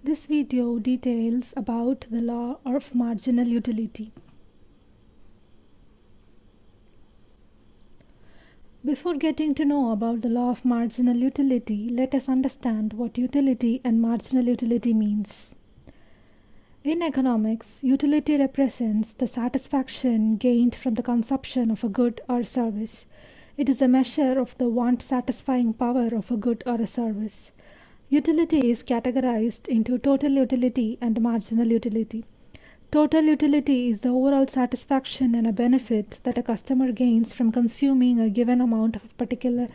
This video details about the law of marginal utility. Before getting to know about the law of marginal utility, let us understand what utility and marginal utility means. In economics, utility represents the satisfaction gained from the consumption of a good or service. It is a measure of the want-satisfying power of a good or a service. Utility is categorized into total utility and marginal utility. Total utility is the overall satisfaction and a benefit that a customer gains from consuming a given amount of a particular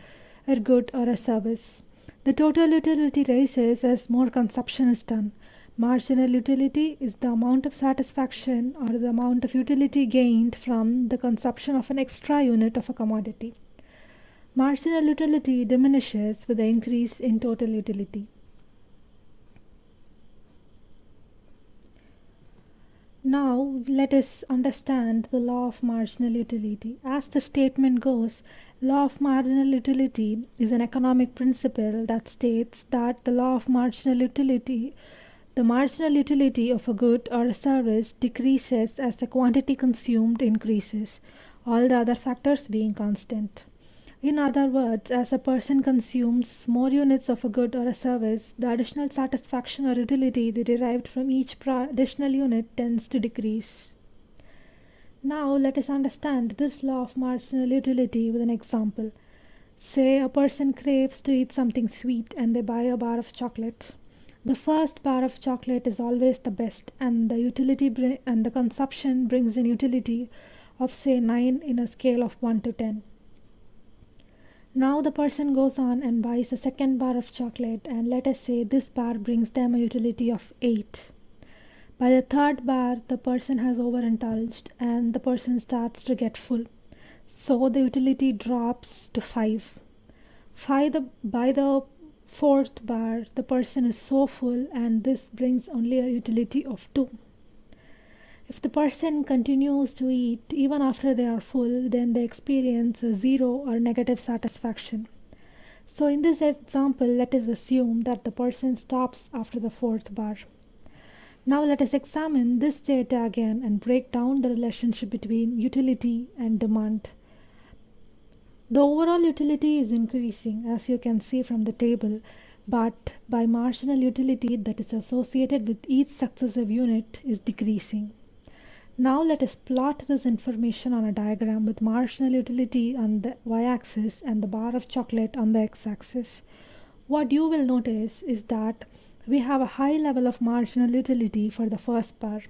good or a service. The total utility rises as more consumption is done. Marginal utility is the amount of satisfaction or the amount of utility gained from the consumption of an extra unit of a commodity. Marginal utility diminishes with the increase in total utility. Now let us understand the law of marginal utility. As the statement goes, law of marginal utility is an economic principle that states that the marginal utility of a good or a service decreases as the quantity consumed increases, all the other factors being constant. In other words, as a person consumes more units of a good or a service, the additional satisfaction or utility they derived from each additional unit tends to decrease. Now let us understand this law of marginal utility with an example. Say a person craves to eat something sweet and they buy a bar of chocolate. The first bar of chocolate is always the best, and the consumption brings in utility of say 9 in a scale of 1 to 10. Now the person goes on and buys a second bar of chocolate, and let us say this bar brings them a utility of 8. By the third bar, the person has overindulged and the person starts to get full. So the utility drops to 5. By the fourth bar, the person is so full and this brings only a utility of 2. If the person continues to eat even after they are full, then they experience a 0 or negative satisfaction. So in this example, let us assume that the person stops after the fourth bar. Now let us examine this data again and break down the relationship between utility and demand. The overall utility is increasing, as you can see from the table, but by marginal utility that is associated with each successive unit is decreasing. Now let us plot this information on a diagram with marginal utility on the y-axis and the bar of chocolate on the x-axis. What you will notice is that we have a high level of marginal utility for the first bar.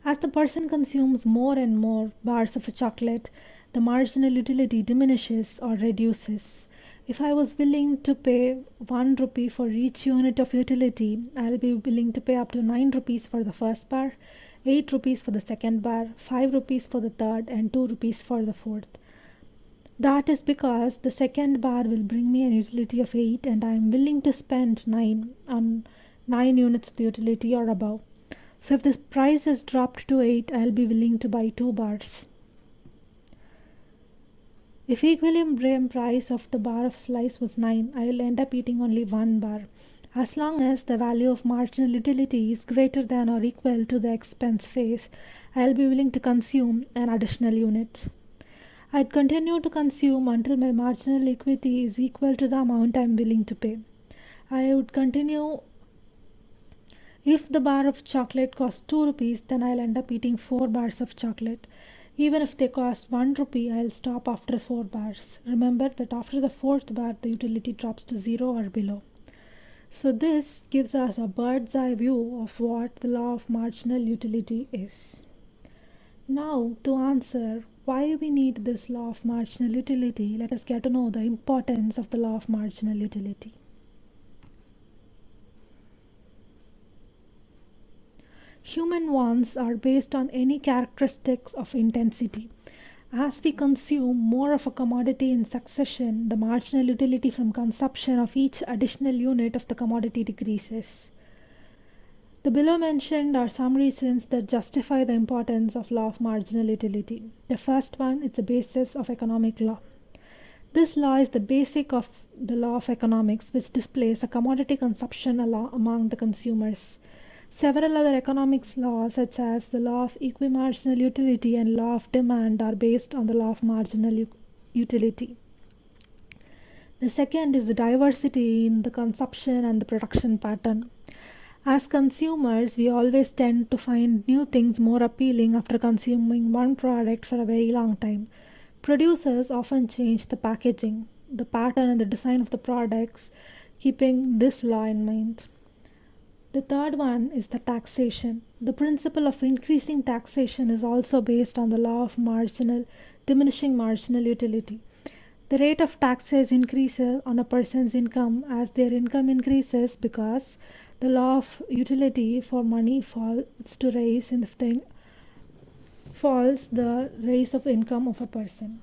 As the person consumes more and more bars of a chocolate, the marginal utility diminishes or reduces. If I was willing to pay 1 rupee for each unit of utility, I'll be willing to pay up to 9 rupees for the first bar, 8 rupees for the second bar, 5 rupees for the third, and 2 rupees for the fourth. That is because the second bar will bring me an utility of 8 and I am willing to spend 9 on 9 units of the utility or above. So if this price is dropped to 8, I'll be willing to buy 2 bars. If equilibrium price of the bar of slice was 9, I will end up eating only 1 bar. As long as the value of marginal utility is greater than or equal to the expense phase, I will be willing to consume an additional unit. I'd continue to consume until my marginal equity is equal to the amount I am willing to pay. I would continue. If the bar of chocolate costs 2 rupees, then I'll end up eating 4 bars of chocolate. Even if they cost 1 rupee, I'll stop after 4 bars. Remember that after the fourth bar, the utility drops to 0 or below. So this gives us a bird's eye view of what the law of marginal utility is. Now, to answer why we need this law of marginal utility, let us get to know the importance of the law of marginal utility. Human wants are based on any characteristics of intensity. As we consume more of a commodity in succession, the marginal utility from consumption of each additional unit of the commodity decreases. The below mentioned are some reasons that justify the importance of law of marginal utility. The first one is the basis of economic law. This law is the basic of the law of economics, which displays a commodity consumption among the consumers. Several other economics laws, such as the law of equimarginal utility and law of demand, are based on the law of marginal utility. The second is the diversity in the consumption and the production pattern. As consumers, we always tend to find new things more appealing after consuming one product for a very long time. Producers often change the packaging, the pattern, and the design of the products, keeping this law in mind. The third one is the taxation. The principle of increasing taxation is also based on the law of diminishing marginal utility. The rate of taxes increases on a person's income as their income increases, because the law of utility for money falls to rise in the falls the rise of income of a person.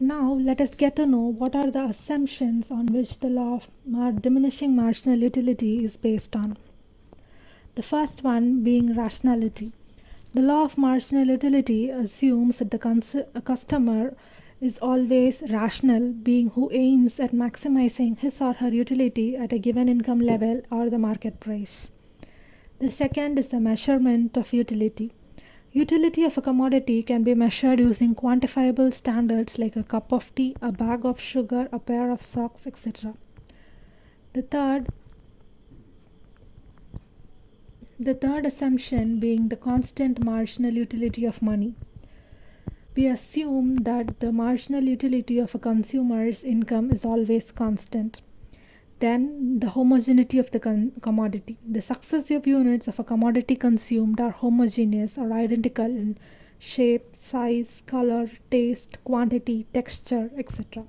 Now let us get to know what are the assumptions on which the law of diminishing marginal utility is based on. The first one being rationality. The law of marginal utility assumes that a customer is always rational being who aims at maximizing his or her utility at a given income level or the market price. The second is the measurement of utility. Utility of a commodity can be measured using quantifiable standards like a cup of tea, a bag of sugar, a pair of socks, etc. The third assumption being the constant marginal utility of money. We assume that the marginal utility of a consumer's income is always constant. Then the homogeneity of the commodity. The successive units of a commodity consumed are homogeneous or identical in shape, size, color, taste, quantity, texture, etc.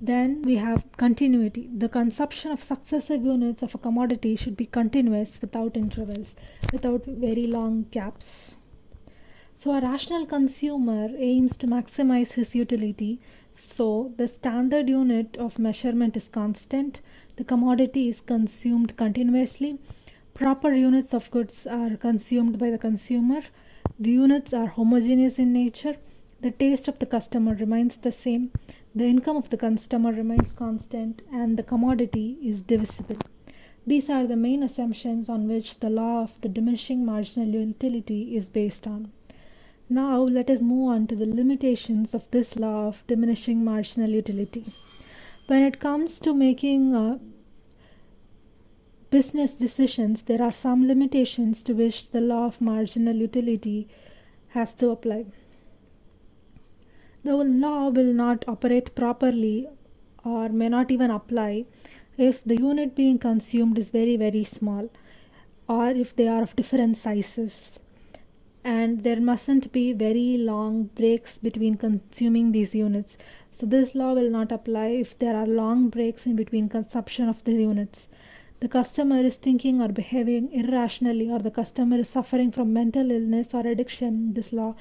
Then we have continuity. The consumption of successive units of a commodity should be continuous without intervals, without very long gaps. So a rational consumer aims to maximize his utility, so the standard unit of measurement is constant, the commodity is consumed continuously, proper units of goods are consumed by the consumer, the units are homogeneous in nature, the taste of the customer remains the same, the income of the customer remains constant, and the commodity is divisible. These are the main assumptions on which the law of the diminishing marginal utility is based on. Now let us move on to the limitations of this law of diminishing marginal utility. When it comes to making business decisions, there are some limitations to which the law of marginal utility has to apply. The law will not operate properly or may not even apply if the unit being consumed is very, very small, or if they are of different sizes. And there mustn't be very long breaks between consuming these units. So this law will not apply if there are long breaks in between consumption of the units. The customer is thinking or behaving irrationally, or the customer is suffering from mental illness or addiction, this law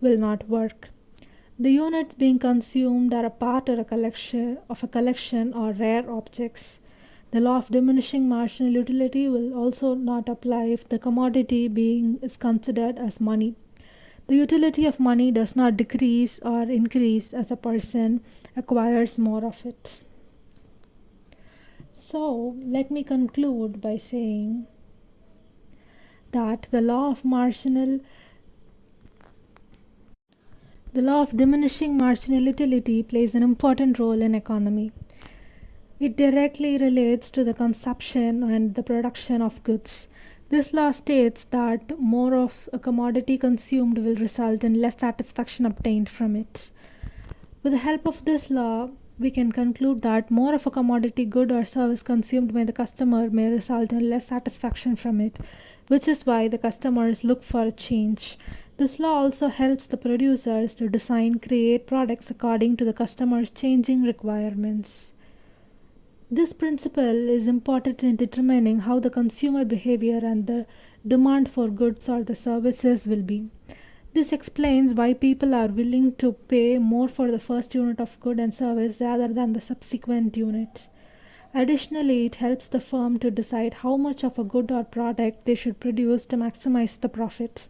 will not work. The units being consumed are a part or a collection or rare objects. The law of diminishing marginal utility will also not apply if the commodity being is considered as money. The utility of money does not decrease or increase as a person acquires more of it. So let me conclude by saying that the law of diminishing marginal utility plays an important role in economy. It directly relates to the consumption and the production of goods. This law states that more of a commodity consumed will result in less satisfaction obtained from it. With the help of this law, we can conclude that more of a commodity, good, or service consumed by the customer may result in less satisfaction from it, which is why the customers look for a change. This law also helps the producers to create products according to the customer's changing requirements. This principle is important in determining how the consumer behavior and the demand for goods or the services will be. This explains why people are willing to pay more for the first unit of good and service rather than the subsequent units. Additionally, it helps the firm to decide how much of a good or product they should produce to maximize the profit.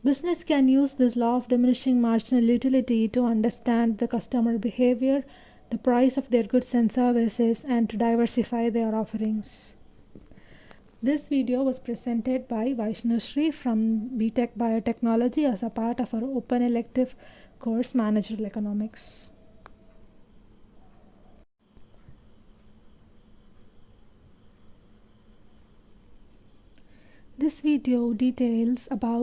Business can use this law of diminishing marginal utility to understand the customer behavior, the price of their goods and services, and to diversify their offerings. This video was presented by Vaishnav from BTech Biotechnology as a part of our open elective course Managerial Economics. This video details about